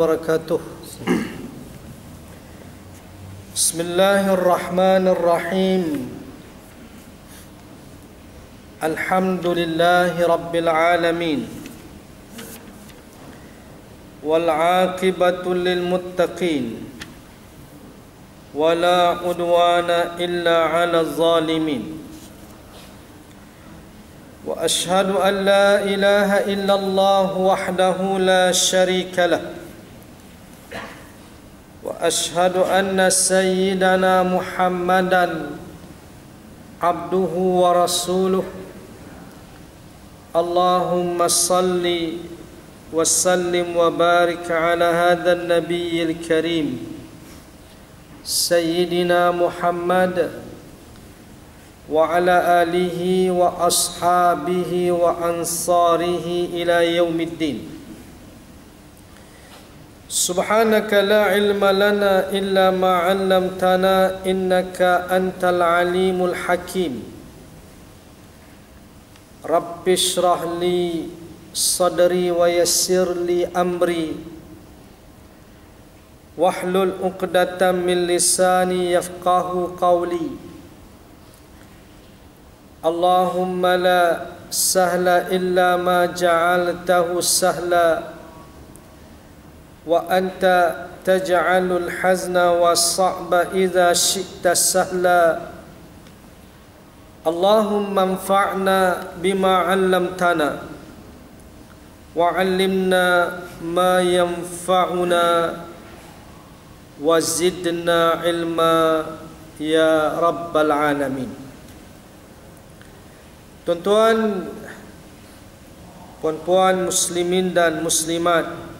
wabarakatuh. Bismillahirrahmanirrahim. Alhamdulillahi rabbil alamin. Wal 'aqibatu lil muttaqin. Wala 'udwana illa 'alal zalimin. Wa ashhadu an la ilaha illallah wahdahu la syarika lah. وأشهد أن سيدنا محمدا عبده ورسوله اللهم صل وسلم وبارك على هذا النبي الكريم سيدنا محمد وعلى آله وأصحابه وأنصاره إلى يوم الدين. Subhanaka la ilma lana illa ma 'allamtana innaka antal alimul hakim. Rabbi shrah li sadri wa yassir li amri wahlul 'uqdatam min lisani yafqahu qawli. Allahumma la sahla illa ma ja'altahu sahla wa anta taj'alul hazna was-sa'ba idza syi'ta sahla. Allahumma anfa'na bima 'allamtana wa 'allimna ma yanfa'una wa zidna ilma ya rabbal alamin. Tuan-tuan, puan-puan muslimin dan muslimat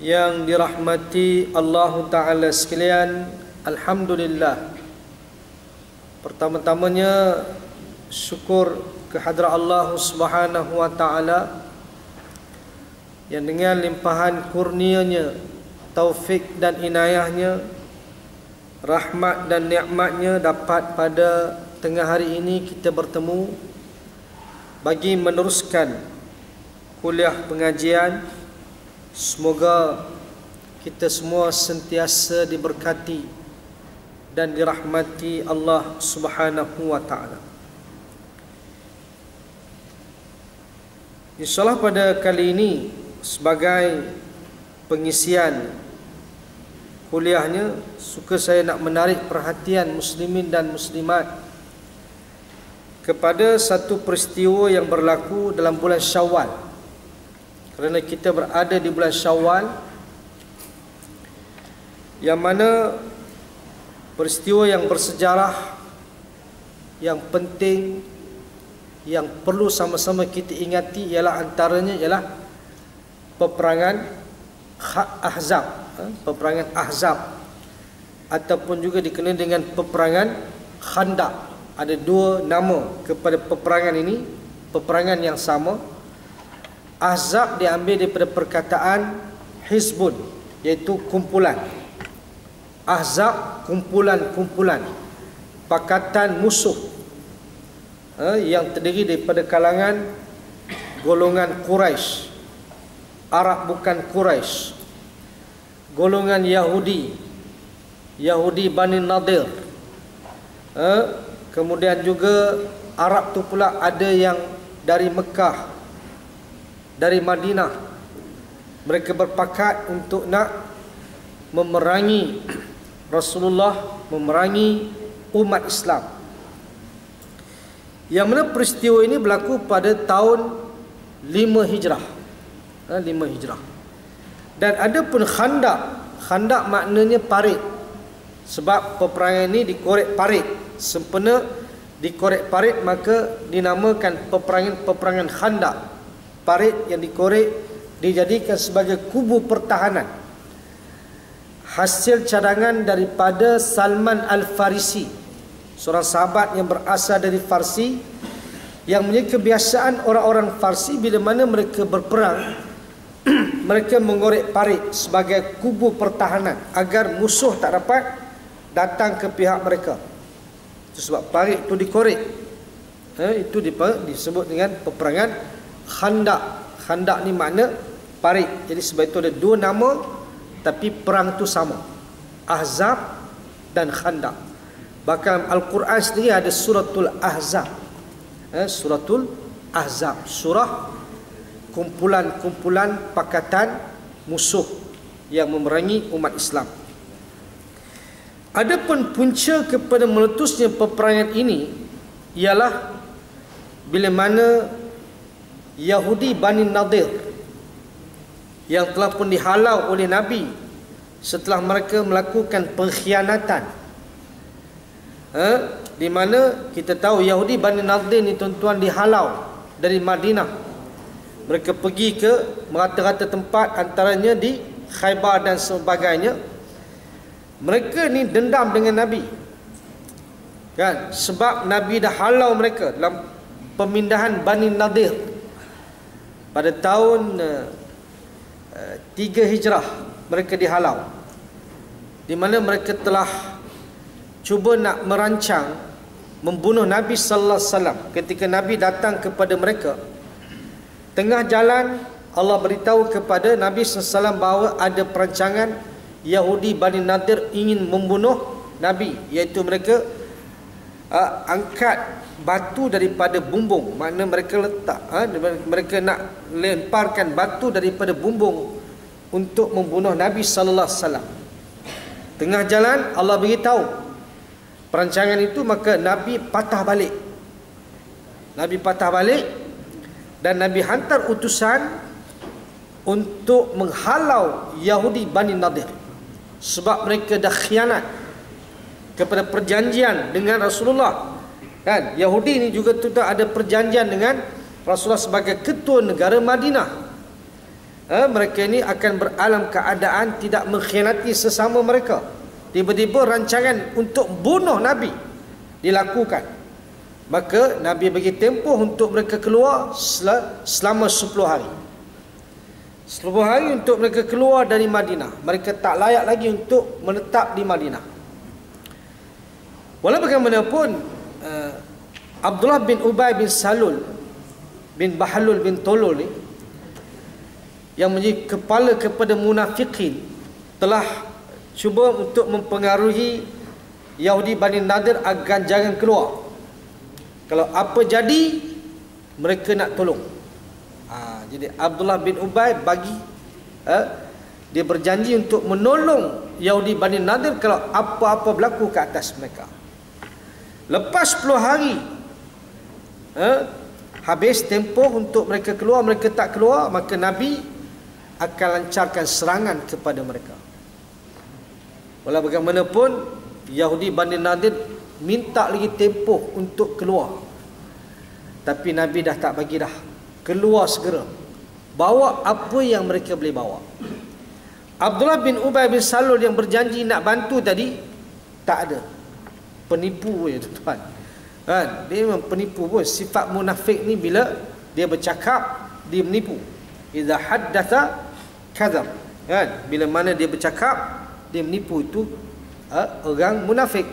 yang dirahmati Allah Ta'ala sekalian, alhamdulillah. Pertama-tamanya syukur kehadrat Allah Subhanahu wa Ta'ala yang dengan limpahan kurnianya, taufik dan inayahnya, rahmat dan nikmatnya dapat pada tengah hari ini kita bertemu bagi meneruskan kuliah pengajian. Semoga kita semua sentiasa diberkati dan dirahmati Allah Subhanahu wa Ta'ala. InsyaAllah pada kali ini sebagai pengisian kuliahnya, suka saya nak menarik perhatian muslimin dan muslimat kepada satu peristiwa yang berlaku dalam bulan Syawal. Kerana kita berada di bulan Syawal, yang mana peristiwa yang bersejarah, yang penting, yang perlu sama-sama kita ingati ialah antaranya ialah peperangan Ahzab, peperangan Ahzab, ataupun juga dikenal dengan peperangan Khandaq. Ada dua nama kepada peperangan ini, peperangan yang sama. Ahzab diambil daripada perkataan Hizbun, iaitu kumpulan. Ahzab, kumpulan-kumpulan, pakatan musuh, yang terdiri daripada kalangan golongan Quraisy, Arab bukan Quraisy, golongan Yahudi, Yahudi Bani Nadir, kemudian juga Arab tu pula ada yang dari Mekah, dari Madinah. Mereka berpakat untuk nak memerangi Rasulullah, memerangi umat Islam. Yang mana peristiwa ini berlaku pada tahun 5 Hijrah, 5 Hijrah. Dan ada pun Khandaq. Khandaq maknanya parit. Sebab peperangan ini dikorek parit, sempena dikorek parit, maka dinamakan peperangan Khandaq. Parit yang dikorek dijadikan sebagai kubu pertahanan, hasil cadangan daripada Salman Al-Farisi, seorang sahabat yang berasal dari Farsi, yang menjadi kebiasaan orang-orang Farsi bila mana mereka berperang, mereka mengorek parit sebagai kubu pertahanan agar musuh tak dapat datang ke pihak mereka. Itu sebab parit itu dikorek. Itu disebut dengan peperangan Khandaq. Khandaq ni makna parit. Jadi sebab itu ada dua nama, tapi perang itu sama, Ahzab dan Khandaq. Bahkan Al-Quran sendiri ada suratul Ahzab, suratul Ahzab, surah kumpulan-kumpulan pakatan musuh yang memerangi umat Islam. Adapun punca kepada meletusnya peperangan ini ialah bila mana Yahudi Bani Nadir yang telah pun dihalau oleh Nabi setelah mereka melakukan pengkhianatan, di mana kita tahu Yahudi Bani Nadir ni tuan-tuan dihalau dari Madinah. Mereka pergi ke merata-rata tempat, antaranya di Khaybar dan sebagainya. Mereka ni dendam dengan Nabi, kan, sebab Nabi dah halau mereka dalam pemindahan Bani Nadir pada tahun 3 Hijrah. Mereka dihalau, di mana mereka telah cuba nak merancang membunuh Nabi sallallahu alaihi wasallam. Ketika Nabi datang kepada mereka, tengah jalan Allah beritahu kepada Nabi sallallahu alaihi wasallam bahawa ada perancangan Yahudi Bani Nadir ingin membunuh Nabi, iaitu mereka angkat batu daripada bumbung. Makna mereka letak, mereka nak lemparkan batu daripada bumbung untuk membunuh Nabi sallallahu alaihi wasallam. Tengah jalan Allah beritahu perancangan itu, maka Nabi patah balik. Nabi patah balik dan Nabi hantar utusan untuk menghalau Yahudi Bani Nadir, sebab mereka dah khianat kepada perjanjian dengan Rasulullah. Kan, Yahudi ni juga ada perjanjian dengan Rasulullah sebagai ketua negara Madinah. Mereka ini akan beralam keadaan tidak mengkhianati sesama mereka. Tiba-tiba rancangan untuk bunuh Nabi dilakukan. Maka Nabi bagi tempoh untuk mereka keluar selama 10 hari. 10 hari untuk mereka keluar dari Madinah. Mereka tak layak lagi untuk menetap di Madinah. Walau bagaimanapun, Abdullah bin Ubay bin Salul bin Bahlul bin Tolol ni, yang menjadi kepala kepada munafikin, telah cuba untuk mempengaruhi Yahudi Bani Nadir agar jangan keluar. Kalau apa jadi, mereka nak tolong. Jadi Abdullah bin Ubay bagi, dia berjanji untuk menolong Yahudi Bani Nadir kalau apa-apa berlaku ke atas mereka. Lepas 10 hari, habis tempoh untuk mereka keluar, mereka tak keluar, maka Nabi akan lancarkan serangan kepada mereka. Walau bagaimanapun, Yahudi Bani Nadir minta lagi tempoh untuk keluar, tapi Nabi dah tak bagi dah. Keluar segera, bawa apa yang mereka boleh bawa. Abdullah bin Ubay bin Salul yang berjanji nak bantu tadi, tak ada. Penipu ya tuan-tuan. Dia memang penipu pun. Sifat munafik ni bila dia bercakap, dia menipu. Idza haddatha kadzab. Bila mana dia bercakap, dia menipu. Itu orang munafik.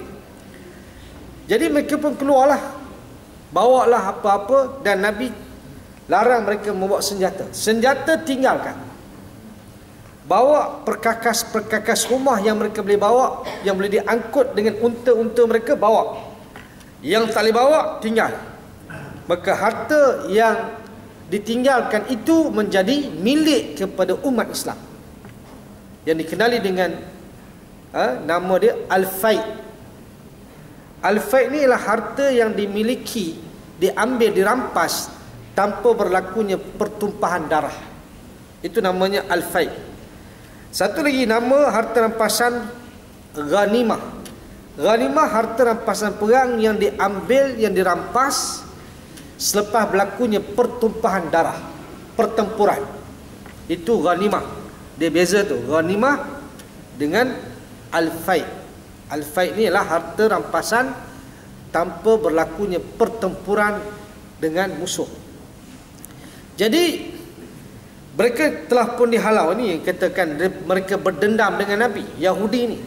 Jadi mereka pun keluarlah, bawalah apa-apa, dan Nabi larang mereka membawa senjata. Senjata tinggalkan. Bawa perkakas-perkakas rumah yang mereka boleh bawa, yang boleh diangkut dengan unta-unta mereka, bawa. Yang tak boleh bawa, tinggal. Maka harta yang ditinggalkan itu menjadi milik kepada umat Islam, yang dikenali dengan nama dia Al-Fai'. Al-Fai' ni ialah harta yang dimiliki, diambil, dirampas tanpa berlakunya pertumpahan darah. Itu namanya Al-Fai'. Satu lagi nama harta rampasan ghanimah. Ghanimah harta rampasan perang yang diambil, yang dirampas selepas berlakunya pertumpahan darah, pertempuran. Itu ghanimah. Dia beza tu, ghanimah dengan Al-Fai'. Al-Fai' ni adalah harta rampasan tanpa berlakunya pertempuran dengan musuh. Jadi mereka telah pun dihalau ni, katakan mereka berdendam dengan Nabi, Yahudi ni.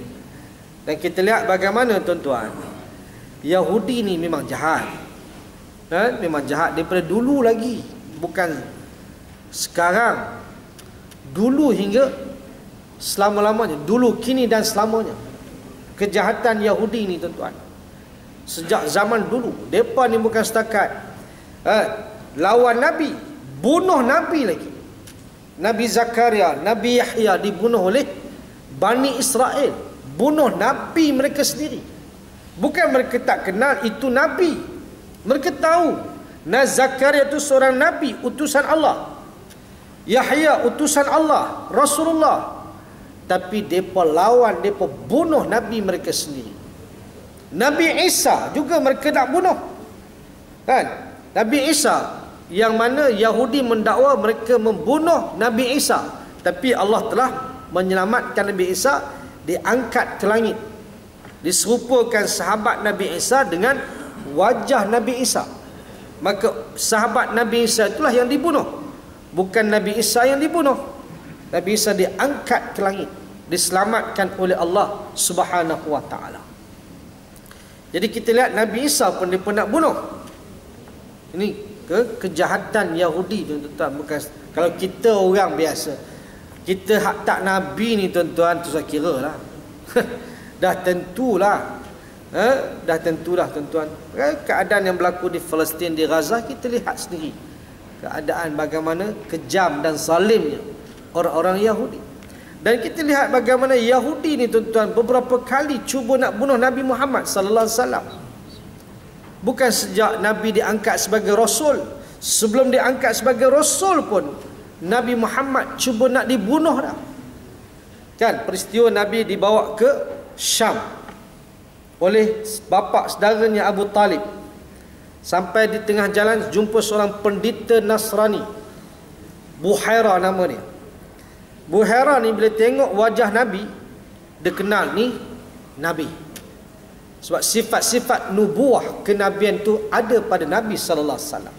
Dan kita lihat bagaimana tuan-tuan, Yahudi ni memang jahat. Memang jahat daripada dulu lagi, bukan sekarang. dulu hingga selama-lamanya, dulu, kini dan selamanya. Kejahatan Yahudi ni tuan-tuan, sejak zaman dulu, mereka ni bukan setakat lawan Nabi, bunuh Nabi lagi. Nabi Zakaria, Nabi Yahya dibunuh oleh Bani Israel, bunuh Nabi mereka sendiri. Bukan mereka tak kenal itu Nabi, mereka tahu Zakaria itu seorang Nabi, utusan Allah, Yahya utusan Allah, Rasulullah. Tapi mereka lawan, mereka bunuh Nabi mereka sendiri. Nabi Isa juga mereka nak bunuh, kan? Nabi Isa, yang mana Yahudi mendakwa mereka membunuh Nabi Isa, tapi Allah telah menyelamatkan Nabi Isa, diangkat ke langit, diserupakan sahabat Nabi Isa dengan wajah Nabi Isa. Maka sahabat Nabi Isa itulah yang dibunuh, bukan Nabi Isa yang dibunuh. Nabi Isa diangkat ke langit, diselamatkan oleh Allah Subhanahu wa taala. Jadi kita lihat Nabi Isa pun dia nak bunuh. Ini kejahatan Yahudi tuan-tuan. Bukan kalau kita orang biasa, kita hak tak Nabi ni tuan-tuan, tu saya kira lah dah tentulah, dah tentulah tuan-tuan. Keadaan yang berlaku di Palestin, di Gaza, kita lihat sendiri keadaan bagaimana kejam dan zalimnya orang-orang Yahudi. Dan kita lihat bagaimana Yahudi ni tuan-tuan beberapa kali cuba nak bunuh Nabi Muhammad sallallahu alaihi wasallam. Bukan sejak Nabi diangkat sebagai Rasul, sebelum diangkat sebagai Rasul pun Nabi Muhammad cuba nak dibunuh dah. Kan peristiwa Nabi dibawa ke Syam oleh bapa saudaranya Abu Talib. Sampai di tengah jalan jumpa seorang pendeta Nasrani, Buhaira nama dia. Buhaira ni bila tengok wajah Nabi, dia kenal ni Nabi. Sebab sifat-sifat nubuah kenabian tu ada pada Nabi sallallahu alaihi wasallam.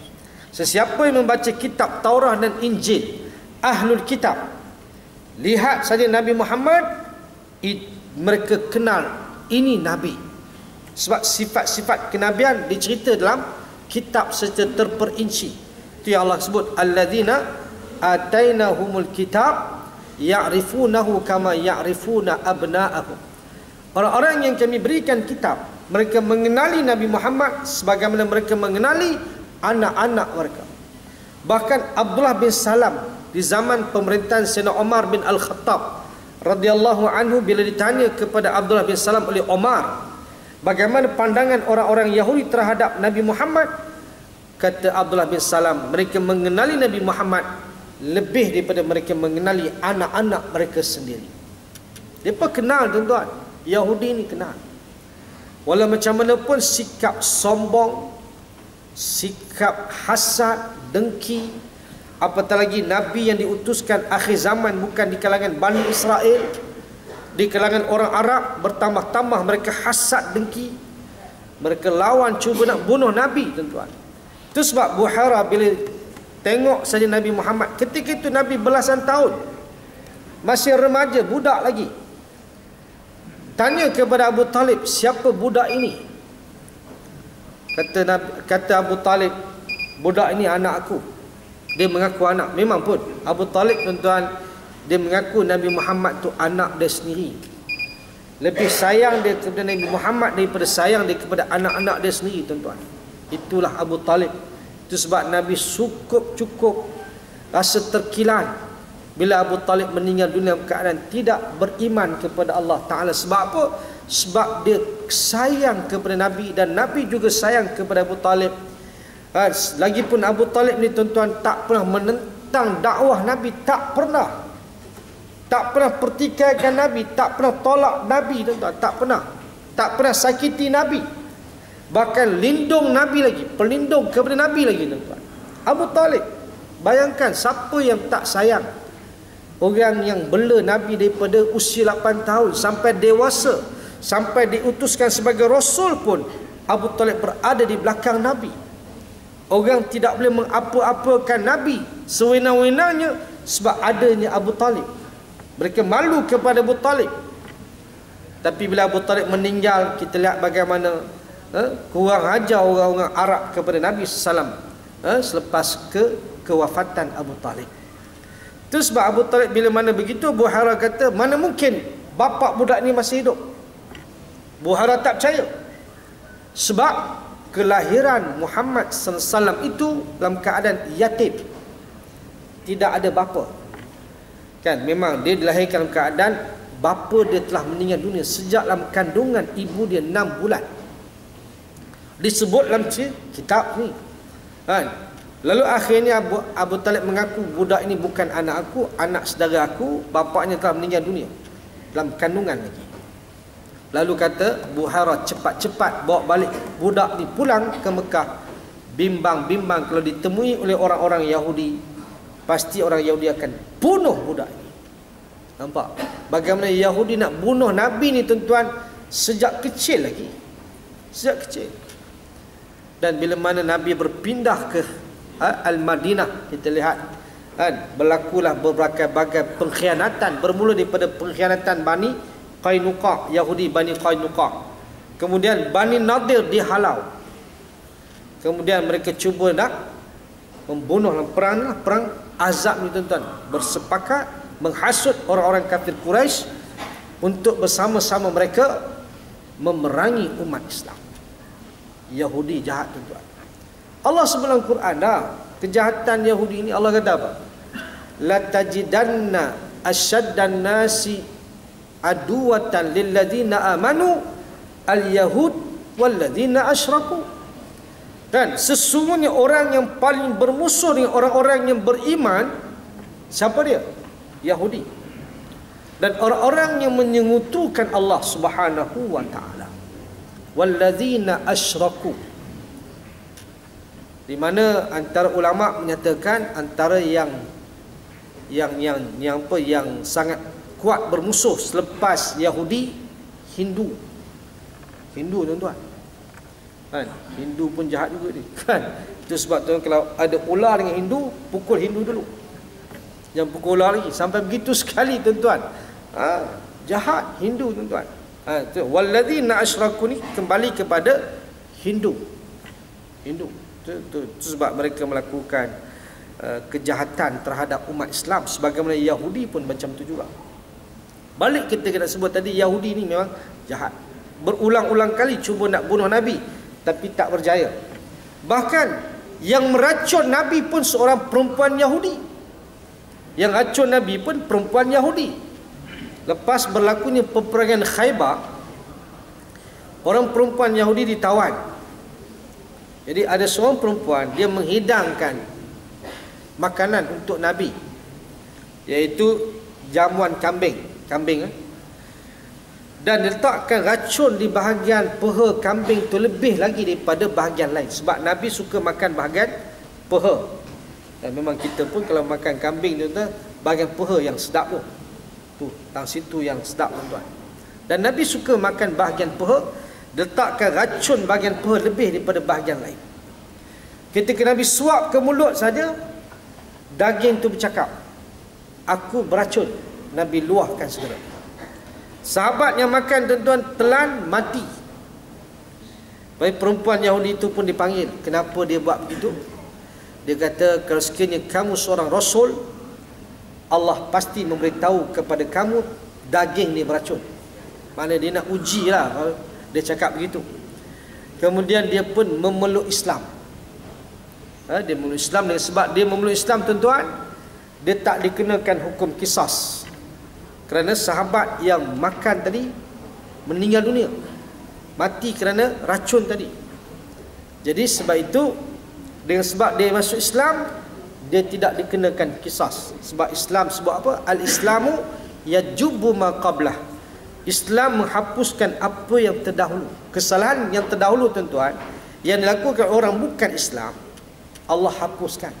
Sesiapa yang membaca kitab Taurat dan Injil, ahlul kitab, lihat saja Nabi Muhammad, mereka kenal ini Nabi. Sebab sifat-sifat kenabian dicerita dalam kitab secara terperinci. Itu yang Allah sebut, alladzina atainahumul kitab ya'rifunahu kama ya'rifuna abna'ahum. Orang-orang yang kami berikan kitab, mereka mengenali Nabi Muhammad sebagaimana mereka mengenali anak-anak mereka. Bahkan Abdullah bin Salam di zaman pemerintahan Sayyidina Umar bin Al-Khattab radhiyallahu anhu, bila ditanya kepada Abdullah bin Salam oleh Umar bagaimana pandangan orang-orang Yahudi terhadap Nabi Muhammad, kata Abdullah bin Salam, mereka mengenali Nabi Muhammad lebih daripada mereka mengenali anak-anak mereka sendiri. Mereka kenal tuan-tuan, Yahudi ni kenal. Walau macam mana pun sikap sombong, sikap hasad, dengki, apatah lagi Nabi yang diutuskan akhir zaman bukan di kalangan Bani Israel, di kalangan orang Arab, bertambah-tambah mereka hasad, dengki, mereka lawan, cuba nak bunuh Nabi tuan-tuan. Itu sebab Buhaira bila tengok saja Nabi Muhammad, ketika itu Nabi belasan tahun, masih remaja, budak lagi. Tanya kepada Abu Talib, siapa budak ini? Kata Abu Talib, budak ini anak aku. Dia mengaku anak. Memang pun Abu Talib tuan-tuan, dia mengaku Nabi Muhammad tu anak dia sendiri. Lebih sayang dia kepada Nabi Muhammad daripada sayang dia kepada anak-anak dia sendiri tuan-tuan. Itulah Abu Talib. Itu sebab Nabi cukup rasa terkilan bila Abu Talib meninggal dunia keadaan tidak beriman kepada Allah Ta'ala. Sebab apa? Sebab dia sayang kepada Nabi, dan Nabi juga sayang kepada Abu Talib. Lagipun Abu Talib ni tuan-tuan tak pernah menentang dakwah Nabi, tak pernah pertikaikan Nabi, tak pernah tolak Nabi tuan-tuan, tak pernah sakiti Nabi, bahkan lindung Nabi lagi, pelindung kepada Nabi lagi tuan-tuan. Abu Talib, bayangkan siapa yang tak sayang orang yang bela Nabi daripada usia 8 tahun sampai dewasa, sampai diutuskan sebagai Rasul pun Abu Talib berada di belakang Nabi. Orang tidak boleh mengapa-apakan Nabi sewenang-wenangnya sebab adanya Abu Talib. Mereka malu kepada Abu Talib. Tapi bila Abu Talib meninggal, kita lihat bagaimana kurang ajar orang-orang Arab kepada Nabi SAW selepas kewafatan Abu Talib. Itu sebab Abu Talib bila mana begitu, Buhairah kata, mana mungkin bapa budak ni masih hidup. Buhairah tak percaya. Sebab kelahiran Muhammad SAW itu dalam keadaan yatim, tidak ada bapa. Kan, memang dia dilahirkan dalam keadaan bapa dia telah meninggal dunia sejak dalam kandungan ibu dia 6 bulan. Disebut dalam kitab ni. Kan? Lalu akhirnya Abu Talib mengaku budak ini bukan anak aku, anak saudara aku, bapaknya telah meninggal dunia dalam kandungan lagi. Lalu kata Buhairah, cepat-cepat bawa balik budak ni pulang ke Mekah. Bimbang-bimbang kalau ditemui oleh orang-orang Yahudi, pasti orang Yahudi akan bunuh budak ini. Nampak bagaimana Yahudi nak bunuh Nabi ni tuan-tuan sejak kecil lagi. Sejak kecil. Dan bila mana Nabi berpindah ke Al-Madinah, kita lihat kan, berlakulah berbagai-bagai pengkhianatan, bermula daripada pengkhianatan Bani Qainuqa, Yahudi Bani Qainuqa. Kemudian Bani Nadir dihalau. Kemudian mereka cuba nak membunuh dalam perang Azab ni tuan-tuan. Bersepakat menghasut orang-orang kafir Quraisy untuk bersama-sama mereka memerangi umat Islam. Yahudi jahat tuan-tuan. Allah sebut dalam Quran dah, kejahatan Yahudi ini Allah kata apa? La tajidanna asyaddan nasi aduwatan lilladzina amanu al-yahud walladzina asyraku. Dan sesungguhnya orang yang paling bermusuh dengan orang-orang yang beriman, siapa dia? Yahudi. Dan orang-orang yang menyengutukan Allah Subhanahu wa taala. Walladzina asyraku. Di mana antara ulama menyatakan antara yang sangat kuat bermusuh selepas Yahudi, Hindu. Hindu tuan-tuan. Kan? Hindu pun jahat juga ni. Kan? Itu sebab tuan kalau ada ular dengan Hindu, pukul Hindu dulu. Jangan pukul ular lagi. Sampai begitu sekali tuan-tuan. Jahat Hindu tuan-tuan. Walladzina asyraku ni kembali kepada Hindu. Hindu. Itu sebab mereka melakukan kejahatan terhadap umat Islam, sebagaimana Yahudi pun macam tu juga. Balik kita kena sebut tadi, Yahudi ni memang jahat. Berulang-ulang kali cuba nak bunuh Nabi, tapi tak berjaya. Bahkan yang meracun Nabi pun seorang perempuan Yahudi. Yang racun Nabi pun perempuan Yahudi. Lepas berlakunya peperangan Khaybar, orang perempuan Yahudi ditawan. Jadi ada seorang perempuan, dia menghidangkan makanan untuk Nabi, iaitu jamuan kambing. Dan letakkan racun di bahagian peha kambing tu lebih lagi daripada bahagian lain. Sebab Nabi suka makan bahagian peha. Dan memang kita pun kalau makan kambing tu, bahagian peha yang sedap tu. Tu, tang situ yang sedap tuan-tuan. Dan Nabi suka makan bahagian peha, letakkan racun bahagian peha lebih daripada bahagian lain. Ketika Nabi suap ke mulut saja, daging tu bercakap, aku beracun. Nabi luahkan segera. Sahabat yang makan tuan-tuan telan mati. Baik, perempuan Yahudi itu pun dipanggil. Kenapa dia buat begitu? Dia kata, kalau sekiranya kamu seorang Rasul, Allah pasti memberitahu kepada kamu daging ni beracun. Mana dia nak uji lah. Dia cakap begitu. Kemudian dia pun memeluk Islam. Dia memeluk Islam. Dan sebab dia memeluk Islam tuan-tuan, dia tak dikenakan hukum qisas. Kerana sahabat yang makan tadi meninggal dunia, mati kerana racun tadi. Jadi sebab itu, dengan sebab dia masuk Islam, dia tidak dikenakan qisas. Sebab Islam sebab apa? Al-Islamu yajubu ma qablah. Islam menghapuskan apa yang terdahulu. Kesalahan yang terdahulu tuan-tuan, yang dilakukan orang bukan Islam, Allah hapuskan.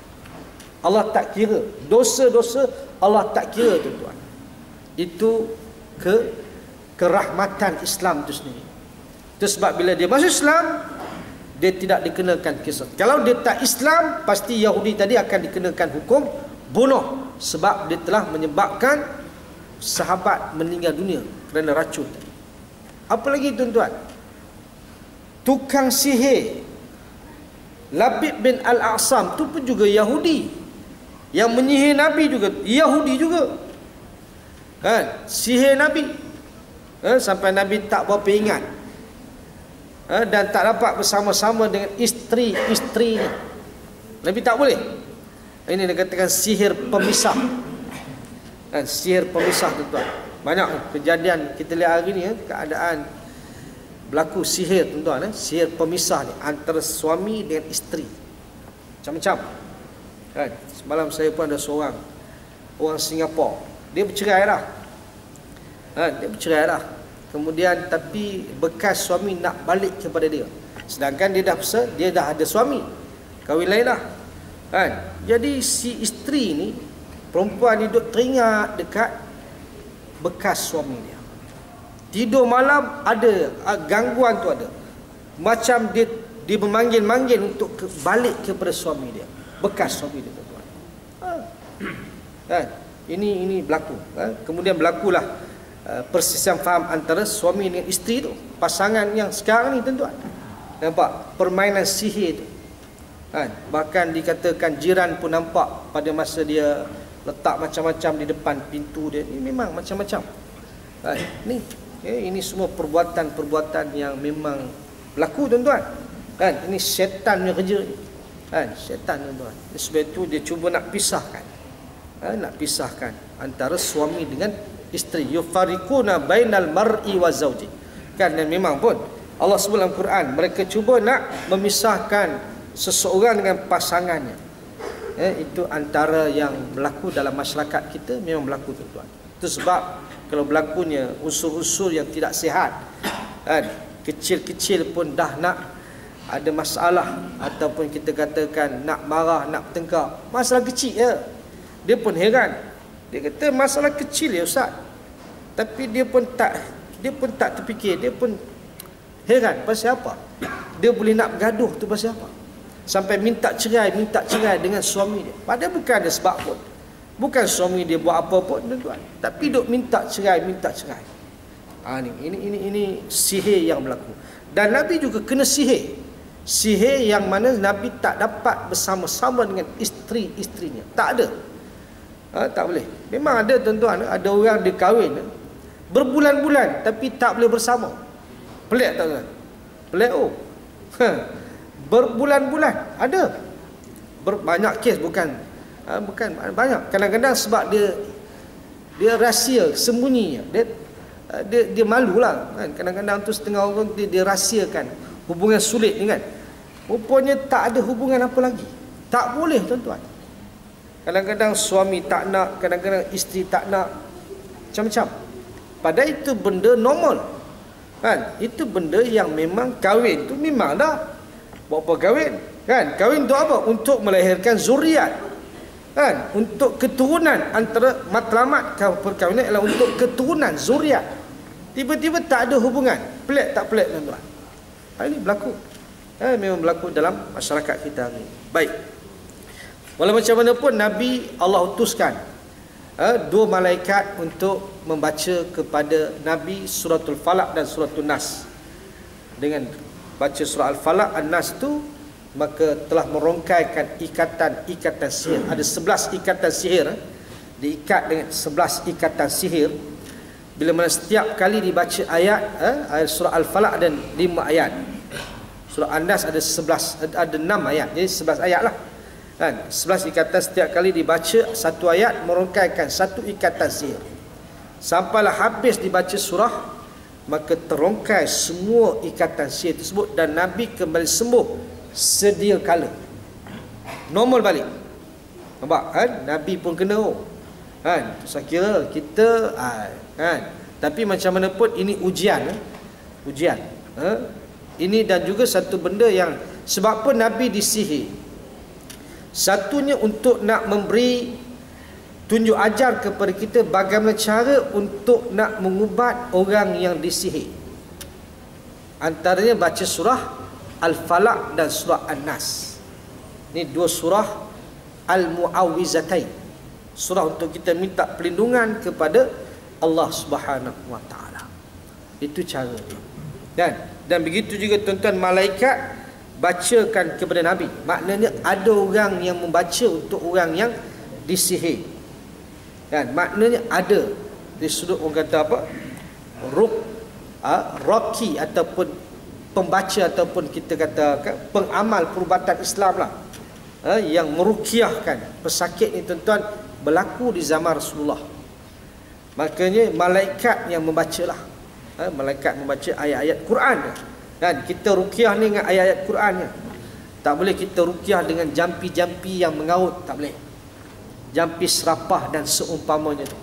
Allah tak kira. Dosa-dosa Allah tak kira tuan-tuan. Itu kerahmatan Islam itu sendiri. Itu sebab bila dia masuk Islam, dia tidak dikenakan kisah. Kalau dia tak Islam, pasti Yahudi tadi akan dikenakan hukum bunuh. Sebab dia telah menyebabkan sahabat meninggal dunia kerana racun. Apa lagi tuan-tuan? Tukang sihir Labid bin Al-A'sam tu pun juga Yahudi. Yang menyihir Nabi juga Yahudi juga. Kan? Sihir Nabi. Sampai Nabi tak berapa ingat. Dan tak dapat bersama-sama dengan isteri-isterinya. Nabi tak boleh. Ini dikatakan sihir pemisah. Sihir pemisah, tuan-tuan. Banyak kejadian kita lihat hari ni, keadaan berlaku sihir, tuan-tuan. Sihir pemisah ni antara suami dengan isteri. Macam-macam. Kan? Semalam saya pun ada seorang orang Singapura. Dia bercerai dah. Dia bercerai dah. Kemudian tapi bekas suami nak balik kepada dia. Sedangkan dia dah ada suami. Kahwin lain dah. Kan? Jadi si isteri ni, perempuan ni duduk teringat dekat bekas suami dia. Tidur malam ada gangguan tu ada. Macam dia memanggil-manggil untuk balik kepada suami dia. Bekas suami dia, tuan-tuan. Kan? Ini berlaku. Kemudian berlakulah persisian faham antara suami dengan isteri tu, pasangan yang sekarang ni, tuan-tuan. Nampak permainan sihir tu. Bahkan dikatakan jiran pun nampak pada masa dia letak macam-macam di depan pintu dia. Ini memang macam-macam. Ini semua perbuatan-perbuatan yang memang berlaku, tuan-tuan. Ini syaitan punya kerja ni. Syaitan, tuan-tuan. Sebab itu dia cuba nak pisahkan. Nak pisahkan antara suami dengan isteri. Yufariquna bainal mar'i wa zawji. Dan memang pun Allah sebut dalam Quran, mereka cuba nak memisahkan seseorang dengan pasangannya. Itu antara yang berlaku dalam masyarakat kita, memang berlaku, tuan-tuan. Itu sebab kalau berlakunya unsur-unsur yang tidak sihat, kecil-kecil pun dah nak ada masalah, ataupun kita katakan nak marah, nak bertengkar, masalah kecil je. Dia pun heran. Dia kata masalah kecil ya Ustaz. Tapi dia pun tak terfikir, dia pun heran pasal apa? Dia boleh nak bergaduh tu pasal apa? Sampai minta cerai dengan suami dia. Padahal bukan ada sebab pun. Bukan suami dia buat apa pun, tuan-tuan. Tapi duk minta cerai. Ini sihir yang berlaku. Dan Nabi juga kena sihir. Sihir yang mana Nabi tak dapat bersama-sama dengan isteri-isterinya. Tak ada. Tak boleh. Memang ada, tuan-tuan, ada orang dia kahwin berbulan-bulan tapi tak boleh bersama. Pelik tak, tuan? Pelik. Berbulan-bulan ada. Banyak kes, bukan banyak. Kadang-kadang sebab dia rahsia, sembunyi. Dia malulah, kan? Kadang-kadang tu setengah orang dia rahsiakan hubungan sulit ni, kan? Rupanya tak ada hubungan apa lagi. Tak boleh, tuan-tuan. Kadang-kadang suami tak nak, kadang-kadang isteri tak nak, macam-macam. Padahal itu benda normal, kan? Itu benda yang memang kahwin tu memang dah. Buat apa kahwin? Kan? Kahwin untuk apa? Untuk melahirkan zuriat, kan? Untuk keturunan. Antara matlamat perkahwinan adalah untuk keturunan, zuriat. Tiba-tiba tak ada hubungan. Pelik tak pelik, tuan-tuan? Ini berlaku. Memang berlaku dalam masyarakat kita ni. Baik. Walau macam mana pun, Nabi Allah utuskan dua malaikat untuk membaca kepada Nabi suratul Falaq dan suratul Nas. Dengan baca surah Al-Falaq, An-Nas tu, maka telah merongkaikan ikatan sihir. Ada 11 ikatan sihir, diikat dengan 11 ikatan sihir. Bila mana setiap kali dibaca ayat surah Al-Falaq dan 5 ayat. Surah An-Nas ada 6 ayat. Jadi 11 ayat lah, kan? 11 ikatan, setiap kali dibaca satu ayat merongkaikan satu ikatan sihir. Sampailah habis dibaca surah, maka terongkai semua ikatan sihir tersebut dan Nabi kembali sembuh sedia kala. Normal balik. Nampak, kan? Nabi pun kena, kan? Saya kira kita, kan? Tapi macam mana pun ini ujian. Ini dan juga satu benda yang, sebab apa Nabi disihir? Satunya untuk nak memberi tunjuk ajar kepada kita bagaimana cara untuk nak mengubat orang yang disihir. Antaranya baca surah Al-Falaq dan surah An-Nas. Ini dua surah Al-Mu'awwizatain. Surah untuk kita minta perlindungan kepada Allah Subhanahu wa taala. Itu cara. Dan begitu juga, tuan-tuan, malaikat bacakan kepada Nabi. Maknanya ada orang yang membaca untuk orang yang disihir. Kan, maknanya ada di sudut orang kata apa? Roki ataupun pembaca ataupun kita kata pengamal perubatan Islam lah, yang meruqyahkan pesakit ni tuan-tuan berlaku di zaman Rasulullah. Makanya malaikat yang membacalah, malaikat membaca ayat-ayat Quran kan. Kita ruqyah ni dengan ayat-ayat Qurannya. Tak boleh kita ruqyah dengan jampi-jampi yang mengaut, tak boleh. Jampi serapah dan seumpamanya tu.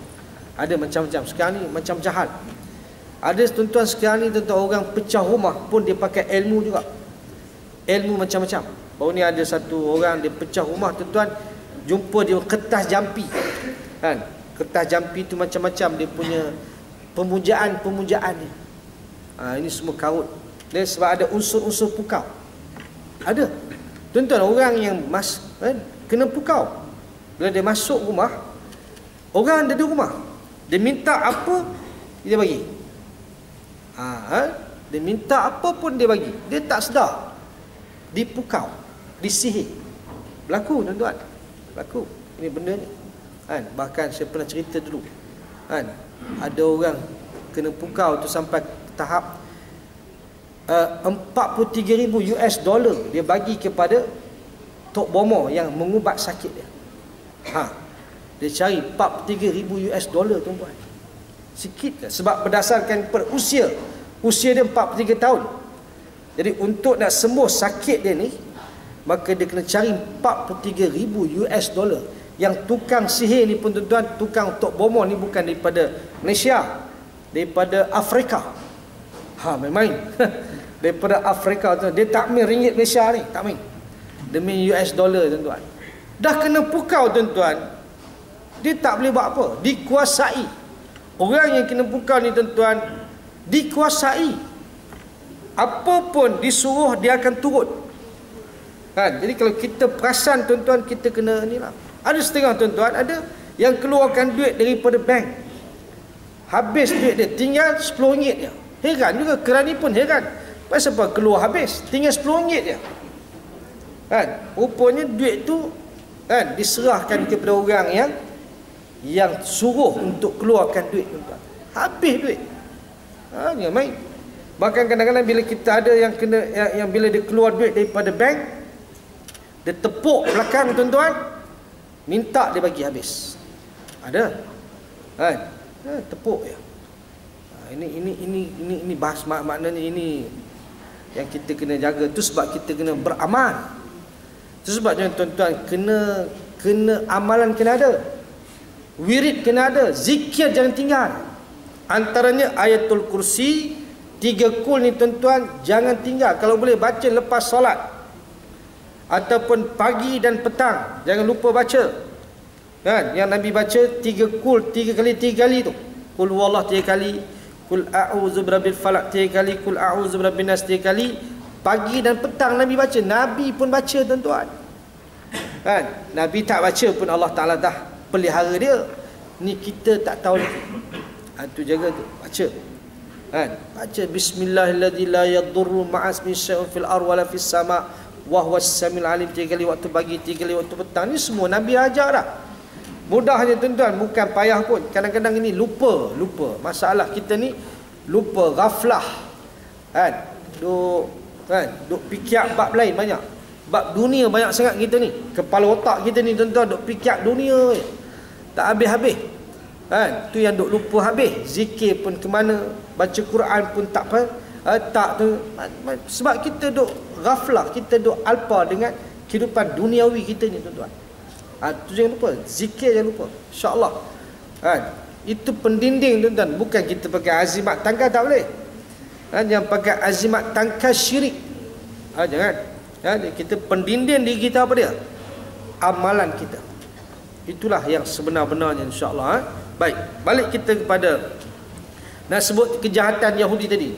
Ada macam-macam. Sekarang ni macam-macam hal. Ada tuan-tuan sekarang ni tuan-tuan orang pecah rumah pun dia pakai ilmu juga. Ilmu macam-macam. Baru ni ada satu orang dia pecah rumah tuan-tuan, jumpa dia kertas jampi. Kan? Kertas jampi tu macam-macam dia punya pemujaan dia. Ini semua karut. Dia sebab ada unsur-unsur pukau. Ada. Tuan-tuan orang yang kena pukau. Bila dia masuk rumah, orang ada di rumah, dia minta apa dia bagi. Dia minta apa pun dia bagi. Dia tak sedar, dipukau, disihir. Berlaku tuan-tuan, berlaku ini benda ni kan. Bahkan saya pernah cerita dulu kan, ada orang kena pukau tu sampai tahap $43,000 dia bagi kepada Tok Bomo yang mengubat sakit dia. Dia cari $43,000 tuan-tuan. Sikit ke? Sebab berdasarkan per usia dia 43 tahun. Jadi untuk nak sembuh sakit dia ni, maka dia kena cari $43,000. Yang tukang sihir ni pun tuan-tuan, tukang Tok Bomo ni bukan daripada Malaysia, daripada Afrika. Main-main. Daripada Afrika tu. Dia tak main ringgit Malaysia ni, tak main. Demi $, tuan-tuan. Dah kena pukau tuan-tuan, dia tak boleh buat apa, dikuasai. Orang yang kena pukau ni tuan-tuan dikuasai. Apa pun disuruh dia akan turut kan. Jadi kalau kita perasan tuan-tuan, kita kena ni lah. Ada setengah tuan-tuan, ada yang keluarkan duit daripada bank, habis duit dia tinggal RM10 je. Heran juga, kerani pun heran, pasal apa keluar habis tinggal RM10 je kan. Rupanya duit tu kan diserahkan kepada orang yang suruh untuk keluarkan duit tuan-tuan. Habis duit. Ni main. Bahkan kadang-kadang bila kita ada yang kena yang bila dia keluar duit daripada bank, dia tepuk belakang tuan-tuan, minta dia bagi habis. Ada. Kan? Tepuk je. Ini bahas maknanya ini yang kita kena jaga. Tu sebab kita kena beramal. Itu sebabnya tuan-tuan kena amalan kena ada, wirid kena ada, zikir jangan tinggal. Antaranya ayatul kursi 3 kul ni tuan-tuan jangan tinggal. Kalau boleh baca lepas solat ataupun pagi dan petang, jangan lupa baca kan. Yang Nabi baca 3 kul 3 kali tu. Kul huwallah 3 kali, kul a'udzu birabbil falaq 3 kali, kul a'udzu birabbin nas 3 kali. Pagi dan petang Nabi baca. Nabi pun baca tuan-tuan kan. Nabi tak baca pun Allah Ta'ala dah pelihara dia. Ni kita tak tahu lagi. Tu jaga tu, baca kan. Baca bismillahirrahmanirrahim la yadurru ma'asmi syai'un fil ardi wala fis sama' wa huwas samiul alim 3 kali waktu pagi, 3 kali waktu petang. Ni semua Nabi ajar dah. Mudahnya tuan-tuan, bukan payah pun. Kadang-kadang ini lupa. Masalah kita ni lupa, ghaflah kan. Duk fikir bab lain banyak. Bab dunia banyak sangat kita ni. Kepala otak kita ni tuan-tuan duk fikir dunia je. Tak habis-habis. Kan? Tu yang duk lupa habis. Zikir pun ke mana, baca Quran pun tak apa. Tak tu. Sebab kita duk ghaflah, kita duk alpa dengan kehidupan duniawi kita ni tuan-tuan. Tu jangan lupa. Zikir jangan lupa. InsyaAllah. Kan? Itu pendinding tuan-tuan. Bukan kita pakai azimat tangkal, tak boleh. Yang pakai azimat tangkal syirik. Jangan. Kita pendinding diri kita apa dia? Amalan kita. Itulah yang sebenar-benarnya insya-Allah. Baik, balik kita kepada nak sebut kejahatan Yahudi tadi.